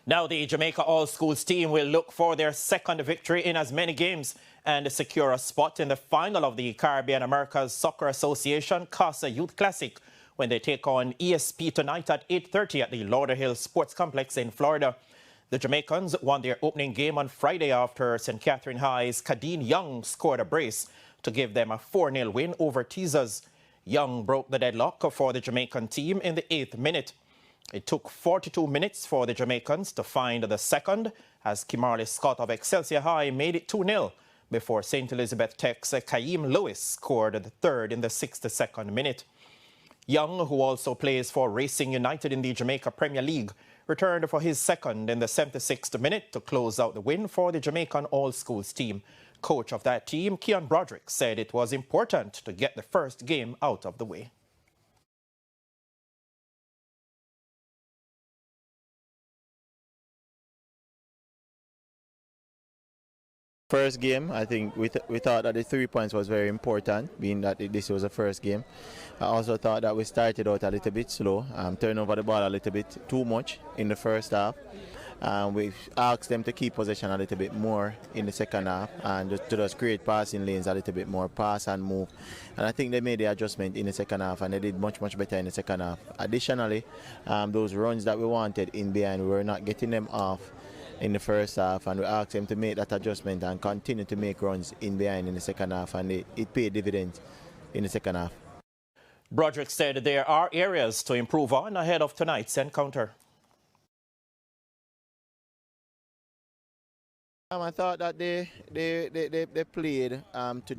Now the Jamaica All-Schools team will look for their second victory in as many games and secure a spot in the final of the Caribbean Americas Soccer Association CASA Youth Classic when they take on ESP tonight at 8:30 at the Lauderhill Sports Complex in Florida. The Jamaicans won their opening game on Friday after St. Catherine High's Kadeen Young scored a brace to give them a 4-0 win over Teasers. Young broke the deadlock for the Jamaican team in the 8th minute. It took 42 minutes for the Jamaicans to find the second as Kimarley Scott of Excelsior High made it 2-0 before St. Elizabeth Tech's Kaim Lewis scored the third in the 62nd minute. Young, who also plays for Racing United in the Jamaica Premier League, returned for his second in the 76th minute to close out the win for the Jamaican All-Schools team. Coach of that team, Keon Broderick, said it was important to get the first game out of the way. First game, I think we thought that the 3 points was very important, being that this was the first game. I also thought that we started out a little bit slow, turned over the ball a little bit too much in the first half. We asked them to keep possession a little bit more in the second half and to just create passing lanes a little bit more, pass and move. And I think they made the adjustment in the second half and they did much better in the second half. Additionally, those runs that we wanted in behind, we were not getting them off in the first half, and we asked them to make that adjustment and continue to make runs in behind in the second half, and it paid dividends in the second half. Broderick said there are areas to improve on ahead of tonight's encounter. I thought that they played to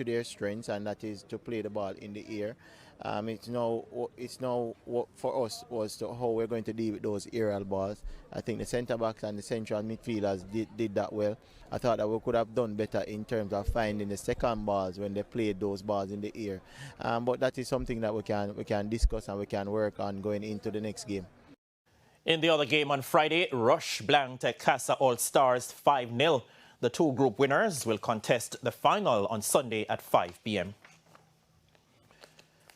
their strengths, and that is to play the ball in the air. It's now what for us was to how we're going to deal with those aerial balls. I think the centre backs and the central midfielders did that well. I thought that we could have done better in terms of finding the second balls when they played those balls in the air. But that is something that we can discuss and we can work on going into the next game. In the other game on Friday, Rush blanked CASA All-Stars 5-0. The two group winners will contest the final on Sunday at 5 p.m.